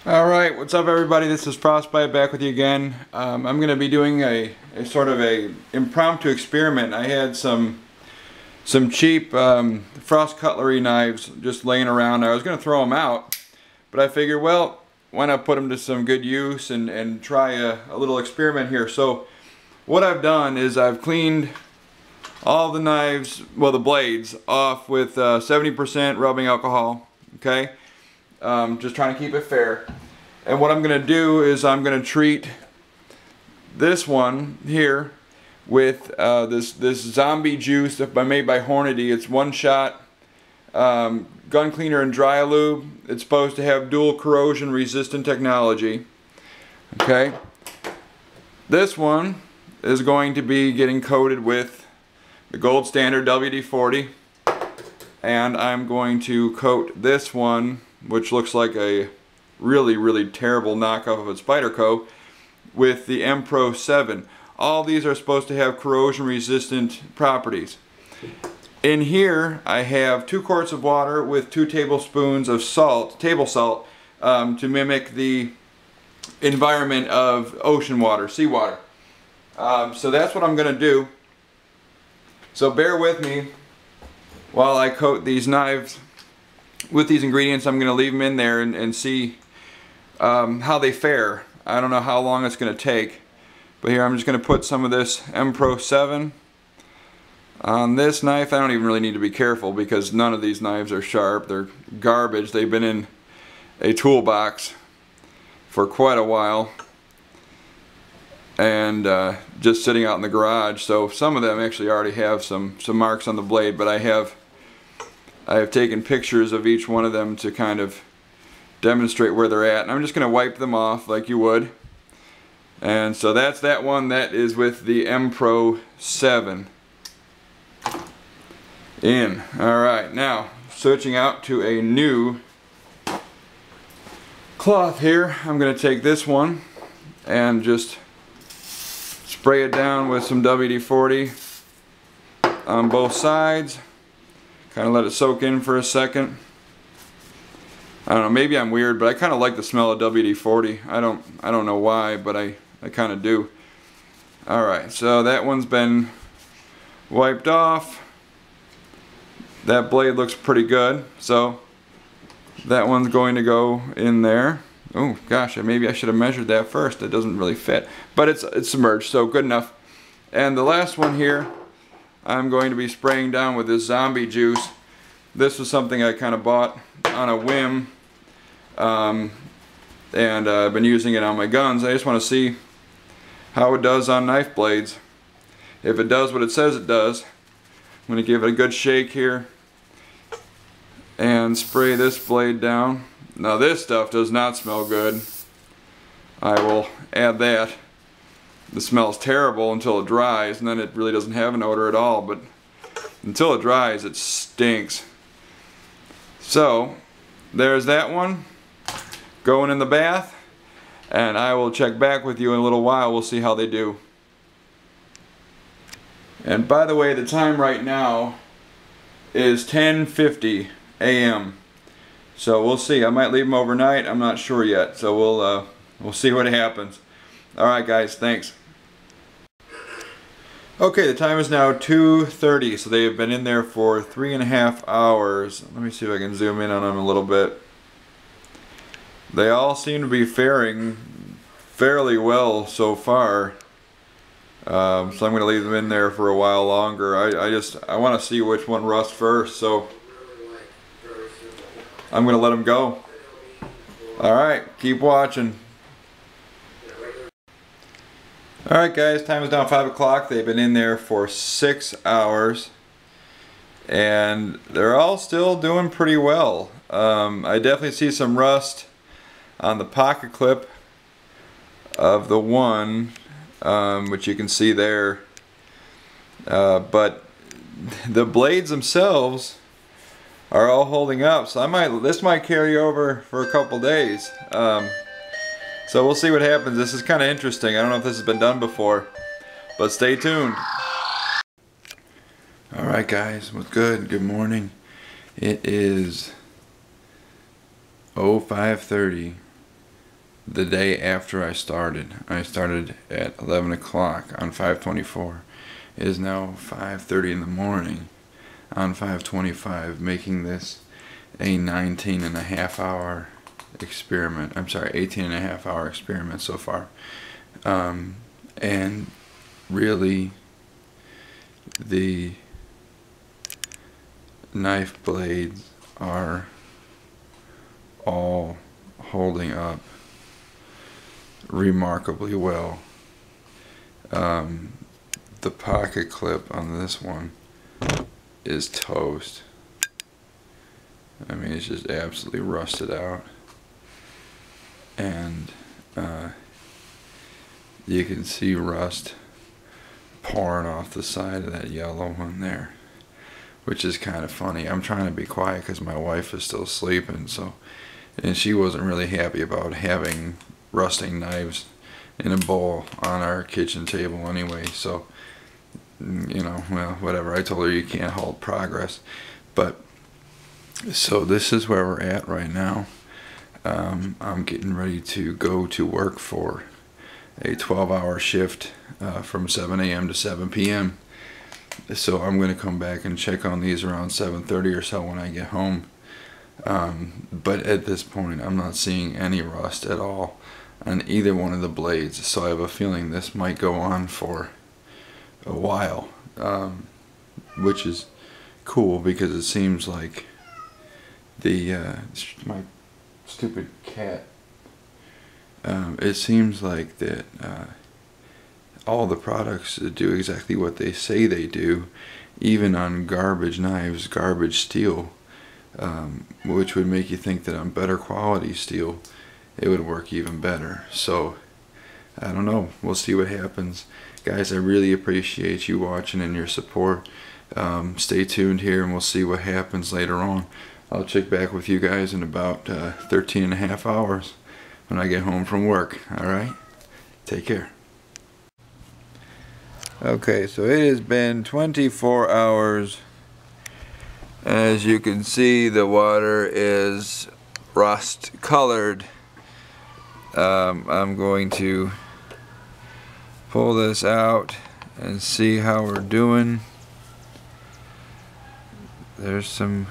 Alright, what's up everybody? This is Frostbite back with you again. I'm going to be doing a sort of a impromptu experiment. I had some cheap frost cutlery knives just laying around. I was going to throw them out, but I figured, well, why not put them to some good use and try a little experiment here. So what I've done is I've cleaned all the knives, well the blades, off with 70% rubbing alcohol, okay? Just trying to keep it fair. And what I'm going to do is I'm going to treat this one here with this zombie juice made by Hornady. It's one shot gun cleaner and dry lube. It's supposed to have dual corrosion resistant technology. Okay. This one is going to be getting coated with the gold standard WD-40, and I'm going to coat this one, which looks like a really terrible knockoff of a Spyderco, with the MPro 7. All these are supposed to have corrosion resistant properties. In here I have 2 quarts of water with 2 tablespoons of salt, table salt, to mimic the environment of ocean water, seawater. So that's what I'm going to do. So bear with me while I coat these knives with these ingredients. I'm going to leave them in there and see how they fare. I don't know how long it's going to take, but here I'm just going to put some of this MPro 7 on this knife. I don't even really need to be careful because none of these knives are sharp. They're garbage. They've been in a toolbox for quite a while and just sitting out in the garage. So some of them actually already have some marks on the blade, but I have taken pictures of each one of them to kind of demonstrate where they're at, and I'm just going to wipe them off like you would. And so that's that one. That is with the MPro 7 in. Alright, now switching out to a new cloth here. I'm going to take this one and just spray it down with some WD-40 on both sides. Kind of let it soak in for a second. I don't know, maybe I'm weird, but I kind of like the smell of WD-40. I don't know why, but I kind of do. Alright, so that one's been wiped off. That blade looks pretty good, so that one's going to go in there. Oh gosh, maybe I should have measured that first. It doesn't really fit, but it's submerged, so good enough. And the last one here, I'm going to be spraying down with this zombie juice. This was something I kind of bought on a whim, and I've been using it on my guns. I just want to see how it does on knife blades. If it does what it says it does, I'm going to give it a good shake here and spray this blade down. Now this stuff does not smell good. I will add that. The smells terrible until it dries, and then it really doesn't have an odor at all, but until it dries it stinks. So there's that one going in the bath, and I will check back with you in a little while. We'll see how they do. And by the way, the time right now is 10:50 a.m. So we'll see. I might leave them overnight. I'm not sure yet. So we'll see what happens. Alright guys, thanks. Okay, the time is now 2:30, so they have been in there for 3.5 hours. Let me see if I can zoom in on them a little bit. They all seem to be faring fairly well so far. So I'm going to leave them in there for a while longer. I want to see which one rusts first, so I'm going to let them go. Alright, keep watching. Alright guys, time is now 5 o'clock. They've been in there for 6 hours and they're all still doing pretty well. I definitely see some rust on the pocket clip of the one, which you can see there, but the blades themselves are all holding up, so this might carry over for a couple days. So we'll see what happens. This is kind of interesting. I don't know if this has been done before, but stay tuned. Alright guys, what's good? Good morning. It is 05:30 the day after I started. I started at 11 o'clock on 5/24. It is now 5:30 in the morning on 5/25, making this a 19.5 hour experiment. I'm sorry, 18.5 hour experiment so far. And really, the knife blades are all holding up remarkably well. The pocket clip on this one is toast. I mean, it's just absolutely rusted out, and you can see rust pouring off the side of that yellow one there, which is kind of funny. I'm trying to be quiet because my wife is still sleeping, and she wasn't really happy about having rusting knives in a bowl on our kitchen table anyway, so you know, well, whatever. I told her you can't halt progress. But so this is where we're at right now. I'm getting ready to go to work for a 12-hour shift from 7 a.m. to 7 p.m. So I'm going to come back and check on these around 7:30 or so when I get home. But at this point, I'm not seeing any rust at all on either one of the blades. So I have a feeling this might go on for a while, which is cool because it seems like my stupid cat. It seems like that all the products do exactly what they say they do, even on garbage knives, garbage steel, which would make you think that on better quality steel it would work even better. So I don't know, we'll see what happens. Guys, I really appreciate you watching and your support. Stay tuned here and we'll see what happens later on. I'll check back with you guys in about 13.5 hours when I get home from work. Alright? Take care. Okay, so it has been 24 hours. As you can see, the water is rust colored. I'm going to pull this out and see how we're doing. There's some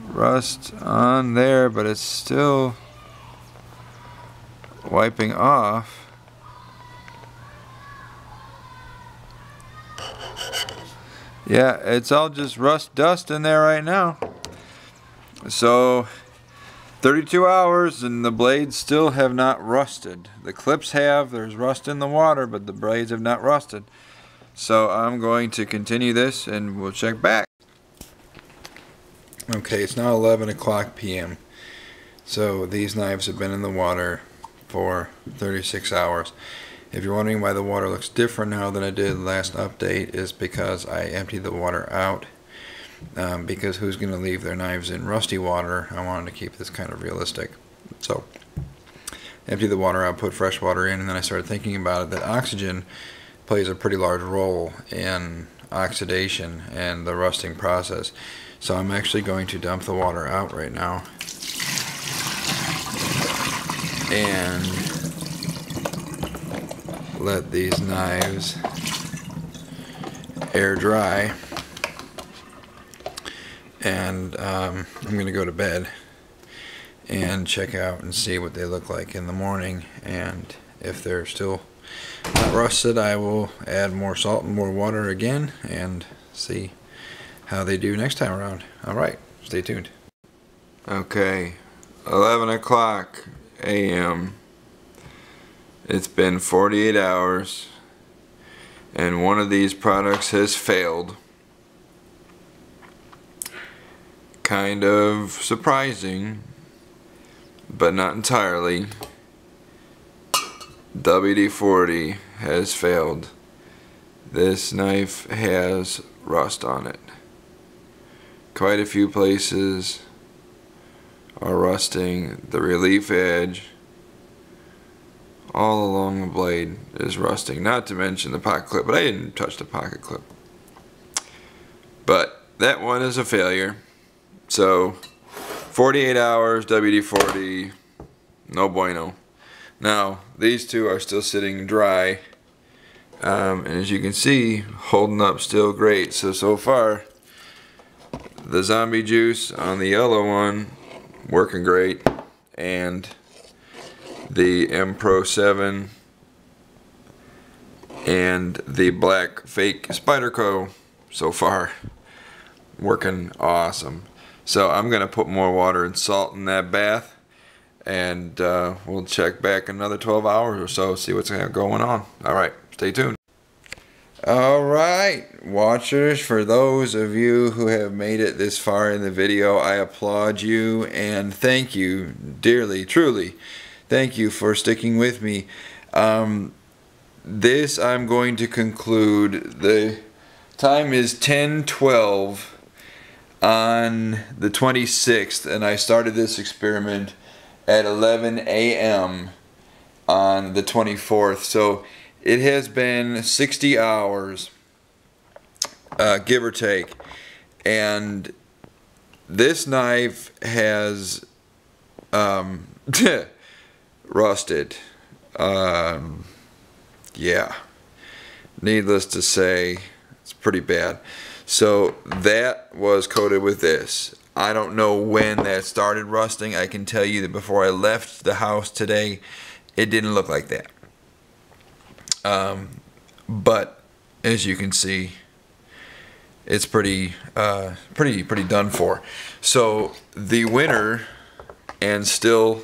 rust on there, but it's still wiping off. Yeah, it's all just rust dust in there right now. So 32 hours and the blades still have not rusted. The clips have, there's rust in the water, but the blades have not rusted. So I'm going to continue this and we'll check back. Okay, it's now 11 o'clock p.m. So these knives have been in the water for 36 hours. If you're wondering why the water looks different now than it did last update, is because I emptied the water out. Because who's going to leave their knives in rusty water? I wanted to keep this kind of realistic. So, empty the water out, put fresh water in, and then I started thinking about it, that oxygen plays a pretty large role in oxidation and the rusting process. So I'm actually going to dump the water out right now and let these knives air dry. And I'm going to go to bed and check out and see what they look like in the morning, and if they're still not rusted, I will add more salt and more water again and see how they do next time around. Alright, stay tuned. Okay, 11 o'clock a.m. It's been 48 hours and one of these products has failed. Kind of surprising, but not entirely. WD-40 has failed. This knife has rust on it. Quite a few places are rusting. The relief edge all along the blade is rusting, not to mention the pocket clip, but I didn't touch the pocket clip. But that one is a failure. So 48 hours, WD-40, no bueno. Now these two are still sitting dry, and as you can see, holding up still great. So far the zombie juice on the yellow one working great, and the MPro 7 and the black fake Spyderco so far working awesome. So I'm gonna put more water and salt in that bath, and we'll check back another 12 hours or so, see what's going on. Alright, stay tuned. Alright, watchers, for those of you who have made it this far in the video, I applaud you and thank you dearly, truly. Thank you for sticking with me. This I'm going to conclude. The time is 10:12 on the 26th, and I started this experiment at 11 a.m. on the 24th. So it has been 60 hours, give or take, and this knife has rusted. Yeah, needless to say, it's pretty bad. So that was coated with this. I don't know when that started rusting. I can tell you that before I left the house today, it didn't look like that. But as you can see, it's pretty done for. So the winner, and still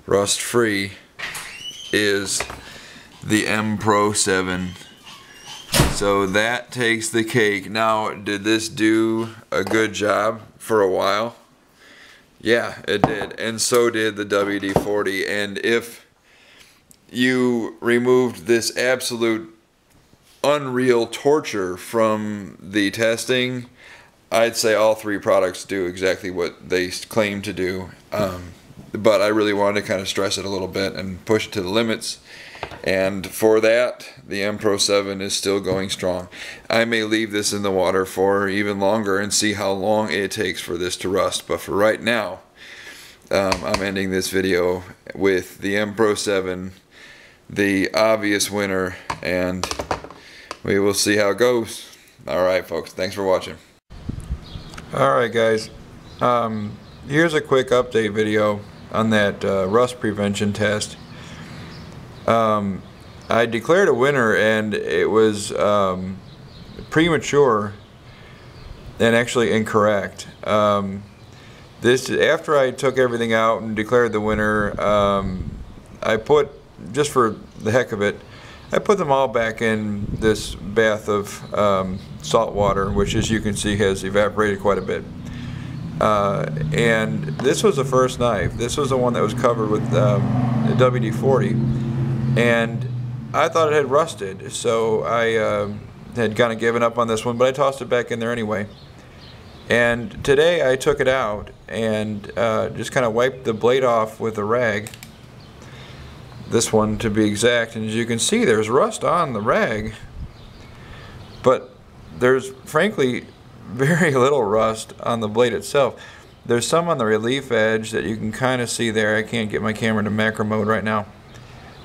rust free, is the MPro 7. So that takes the cake. Now, did this do a good job for a while? Yeah, it did, and so did the WD-40. And if you removed this absolute unreal torture from the testing, I'd say all three products do exactly what they claim to do. But I really wanted to kind of stress it a little bit and push it to the limits. And for that, the MPro 7 is still going strong. I may leave this in the water for even longer and see how long it takes for this to rust. But for right now, I'm ending this video with the MPro 7, the obvious winner, and we will see how it goes. Alright folks, thanks for watching. Alright guys, here's a quick update video on that rust prevention test. I declared a winner, and it was premature and actually incorrect. This, after I took everything out and declared the winner, I put, just for the heck of it, I put them all back in this bath of salt water, which, as you can see, has evaporated quite a bit. And this was the first knife. This was the one that was covered with the WD-40, and I thought it had rusted, so I had kind of given up on this one, but I tossed it back in there anyway. And today I took it out and just kind of wiped the blade off with a rag, this one to be exact, and as you can see, there's rust on the rag, but there's frankly very little rust on the blade itself. There's some on the relief edge that you can kind of see there. I can't get my camera to macro mode right now,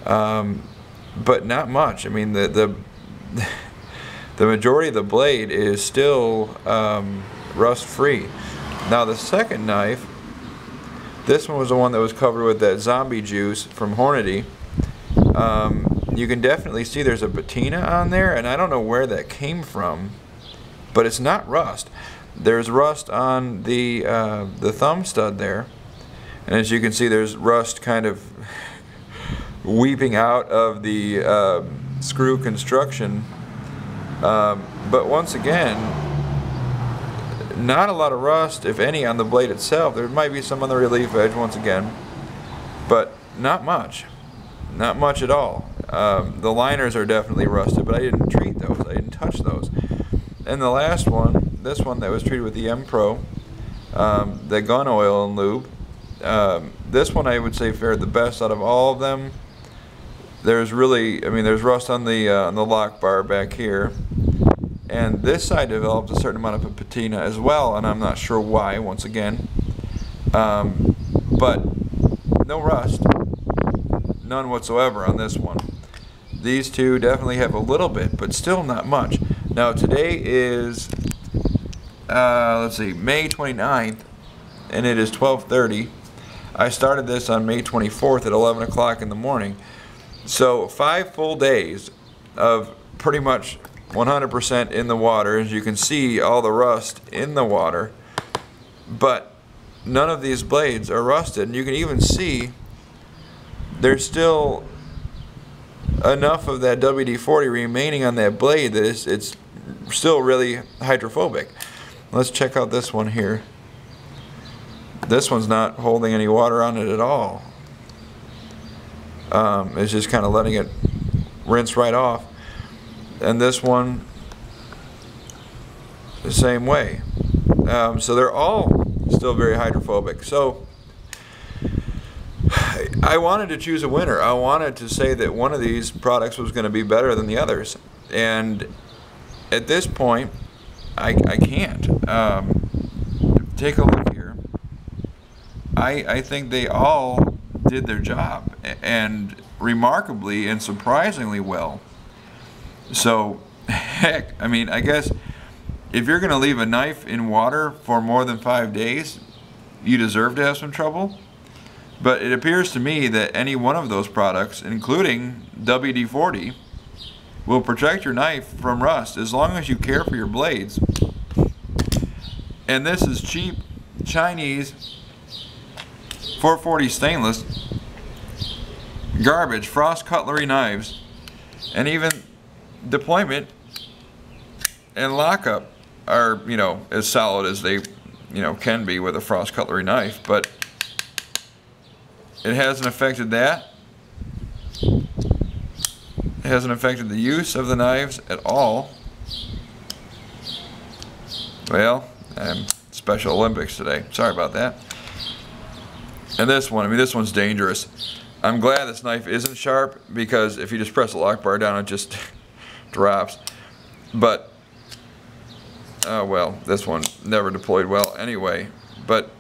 but not much. I mean, the majority of the blade is still rust free. Now the second knife, this one was the one that was covered with that zombie juice from Hornady. You can definitely see there's a patina on there, and I don't know where that came from, but it's not rust. There's rust on the thumb stud there, and as you can see, there's rust kind of weeping out of the screw construction. But once again, not a lot of rust, if any, on the blade itself. There might be some on the relief edge once again, but not much. Not much at all. The liners are definitely rusted, but I didn't treat those. I didn't touch those. And the last one, this one that was treated with the MPro, the gun oil and lube, this one I would say fared the best out of all of them. There's really, I mean, there's rust on the lock bar back here, and this side developed a certain amount of a patina as well, and I'm not sure why, once again. But no rust, none whatsoever on this one. These two definitely have a little bit, but still not much. Now today is, let's see, May 29th, and it is 12:30. I started this on May 24th at 11 o'clock in the morning. So 5 full days of pretty much 100% in the water. As you can see, all the rust in the water, but none of these blades are rusted, and you can even see there's still enough of that WD-40 remaining on that blade that it's still really hydrophobic. Let's check out this one here. This one's not holding any water on it at all. It's just kind of letting it rinse right off. And this one, the same way. So they're all still very hydrophobic. So I wanted to choose a winner. I wanted to say that one of these products was going to be better than the others. And at this point, I can't. Take a look here. I think they all did their job, and remarkably and surprisingly well. So, heck, I mean, I guess if you're going to leave a knife in water for more than 5 days, you deserve to have some trouble. But it appears to me that any one of those products, including WD-40, will protect your knife from rust as long as you care for your blades. And this is cheap Chinese 440 stainless garbage frost cutlery knives, and even deployment and lockup are, you know, as solid as they, you know, can be with a frost cutlery knife, but it hasn't affected that. It hasn't affected the use of the knives at all. Well, Special Olympics today. Sorry about that. And this one, I mean, this one's dangerous. I'm glad this knife isn't sharp, because if you just press the lock bar down, it just drops. But, oh well, this one never deployed well anyway. But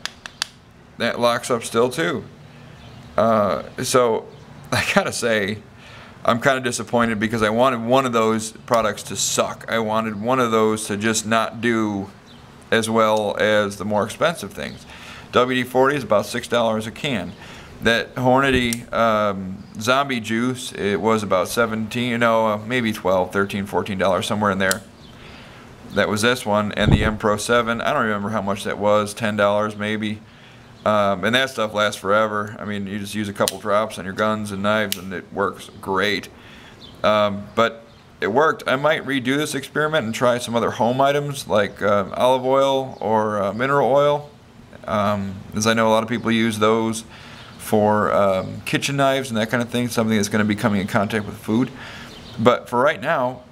that locks up still too. So I gotta say, I'm kind of disappointed, because I wanted one of those products to suck. I wanted one of those to just not do as well as the more expensive things. WD-40 is about $6 a can. That Hornady zombie juice, it was about maybe $12, $13, $14, somewhere in there. That was this one. And the MPro 7, I don't remember how much that was, $10 maybe. And that stuff lasts forever. I mean, you just use a couple drops on your guns and knives and it works great. But it worked. I might redo this experiment and try some other home items like olive oil or mineral oil, as I know a lot of people use those for kitchen knives and that kind of thing, something that's going to be coming in contact with food. But for right now,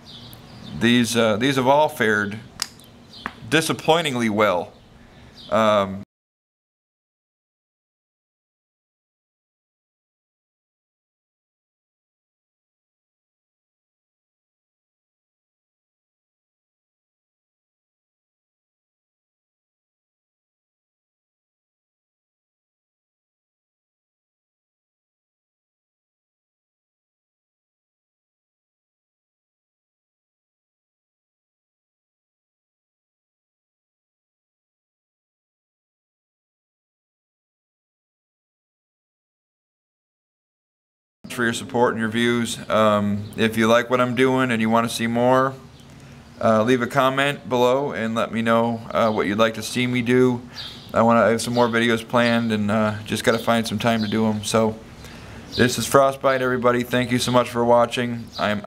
these have all fared disappointingly well. For your support and your views. If you like what I'm doing and you want to see more, leave a comment below and let me know what you'd like to see me do. I have some more videos planned, and just got to find some time to do them. So this is Frostbite, everybody. Thank you so much for watching. I'm